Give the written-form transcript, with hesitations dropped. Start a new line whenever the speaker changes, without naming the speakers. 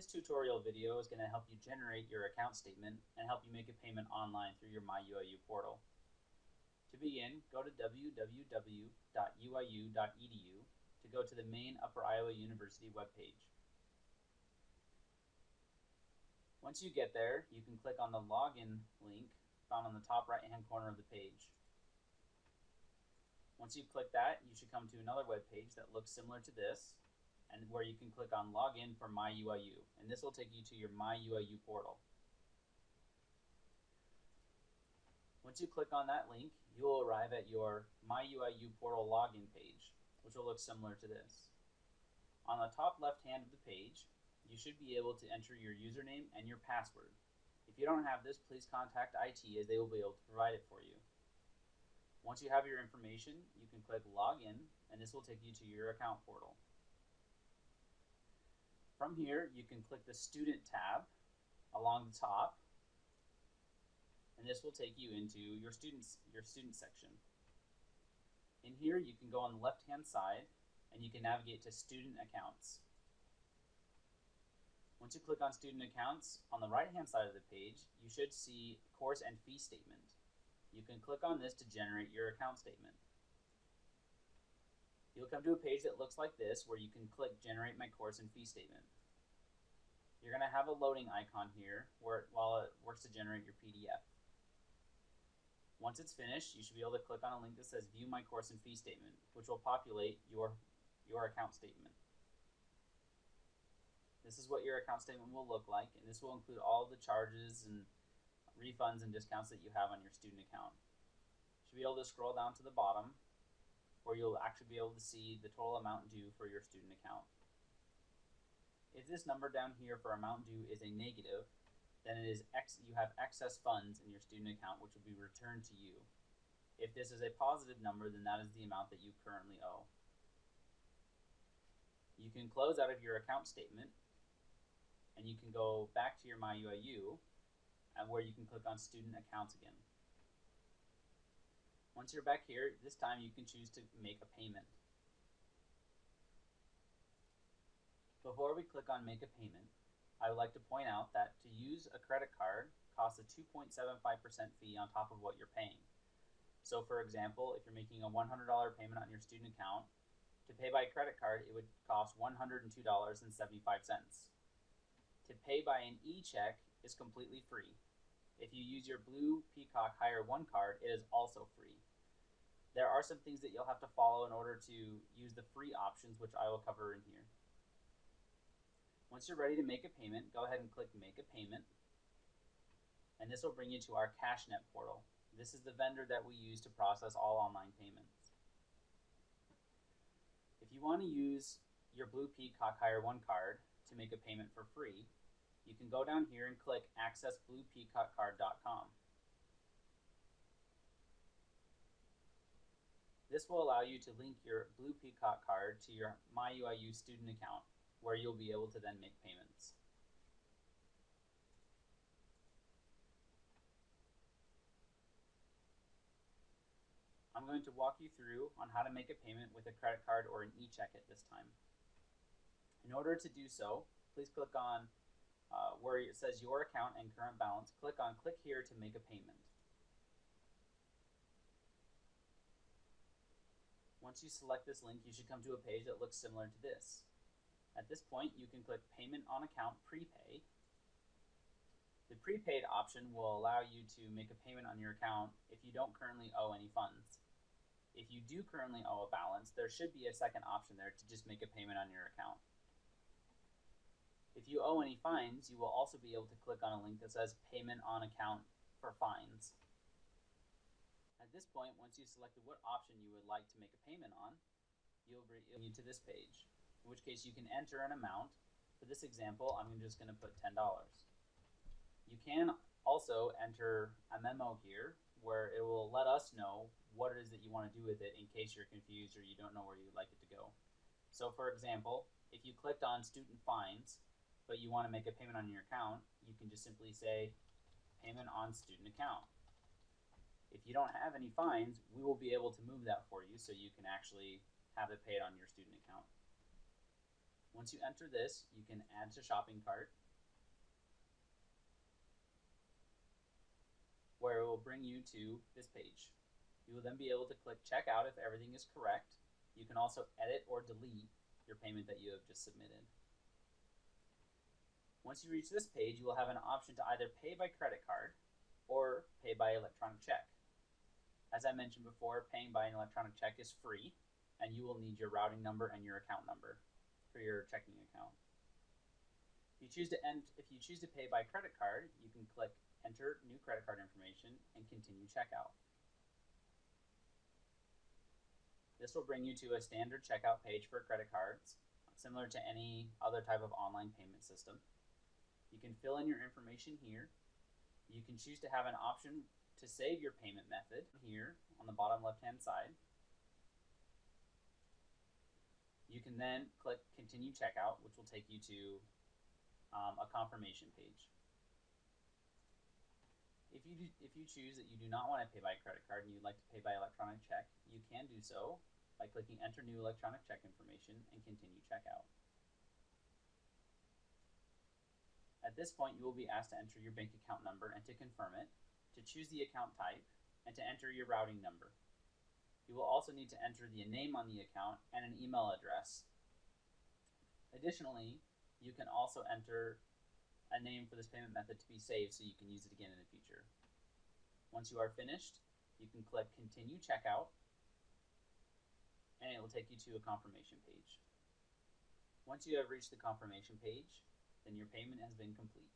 This tutorial video is going to help you generate your account statement and help you make a payment online through your MyUIU portal. To begin, go to www.uiu.edu to go to the main Upper Iowa University webpage. Once you get there, you can click on the login link found on the top right-hand corner of the page. Once you click that, you should come to another web page that looks similar to this, and where you can click on Login for MyUIU, and this will take you to your MyUIU portal. Once you click on that link, you will arrive at your MyUIU portal login page, which will look similar to this. On the top left hand of the page, you should be able to enter your username and your password. If you don't have this, please contact IT as they will be able to provide it for you. Once you have your information, you can click Login, and this will take you to your account portal. From here, you can click the Student tab along the top, and this will take you into your student section. In here, you can go on the left-hand side, and you can navigate to Student Accounts. Once you click on Student Accounts, on the right-hand side of the page, you should see Course and Fee Statement. You can click on this to generate your account statement. You'll come to a page that looks like this, where you can click Generate My Course and Fee Statement. You're going to have a loading icon here while it works to generate your PDF. Once it's finished, you should be able to click on a link that says View My Course and Fee Statement, which will populate your account statement. This is what your account statement will look like, and this will include all of the charges and refunds and discounts that you have on your student account. You should be able to scroll down to the bottom, where you'll actually be able to see the total amount due for your student account. If this number down here for amount due is a negative, then it is you have excess funds in your student account, which will be returned to you. If this is a positive number, then that is the amount that you currently owe. You can close out of your account statement, and you can go back to your MyUIU, and where you can click on Student Accounts again. Once you're back here, this time you can choose to make a payment. Before we click on Make a Payment, I would like to point out that to use a credit card costs a 2.75% fee on top of what you're paying. So for example, if you're making a $100 payment on your student account, to pay by credit card it would cost $102.75. To pay by an e-check is completely free. If you use your Blue Peacock Hire 1 card, it is also free. There are some things that you'll have to follow in order to use the free options, which I will cover in here. Once you're ready to make a payment, go ahead and click Make a Payment, and this will bring you to our CashNet portal. This is the vendor that we use to process all online payments. If you want to use your Blue Peacock Hire 1 card to make a payment for free, you can go down here and click Access BluePeacockCard.com. This will allow you to link your Blue Peacock card to your MyUIU student account, where you'll be able to then make payments. I'm going to walk you through on how to make a payment with a credit card or an e-check at this time. In order to do so, please click on where it says Your Account and Current Balance. Click here to make a payment. Once you select this link, you should come to a page that looks similar to this. At this point, you can click Payment on Account Prepay. The prepaid option will allow you to make a payment on your account if you don't currently owe any funds. If you do currently owe a balance, there should be a second option there to just make a payment on your account. If you owe any fines, you will also be able to click on a link that says Payment on Account for Fines. At this point, once you've selected what option you would like to make a payment on, it'll bring you to this page, in which case you can enter an amount. For this example, I'm just going to put $10. You can also enter a memo here where it will let us know what it is that you want to do with it in case you're confused or you don't know where you'd like it to go. So for example, if you clicked on Student Fines, but you want to make a payment on your account, you can just simply say Payment on Student Account. If you don't have any fines, we will be able to move that for you so you can actually have it paid on your student account. Once you enter this, you can add to shopping cart, where it will bring you to this page. You will then be able to click checkout if everything is correct. You can also edit or delete your payment that you have just submitted. Once you reach this page, you will have an option to either pay by credit card or pay by electronic check. As I mentioned before, paying by an electronic check is free, and you will need your routing number and your account number for your checking account. If you choose to pay by credit card, you can click enter new credit card information and continue checkout. This will bring you to a standard checkout page for credit cards, similar to any other type of online payment system. You can fill in your information here. You can choose to have an option to save your payment method here on the bottom left-hand side. You can then click continue checkout, which will take you to a confirmation page. If you choose that you do not want to pay by credit card and you'd like to pay by electronic check, you can do so by clicking enter new electronic check information and continue checkout. At this point, you will be asked to enter your bank account number and to confirm it, to choose the account type, and to enter your routing number. You will also need to enter the name on the account and an email address. Additionally, you can also enter a name for this payment method to be saved so you can use it again in the future. Once you are finished, you can click continue checkout, and it will take you to a confirmation page. Once you have reached the confirmation page, then your payment has been complete.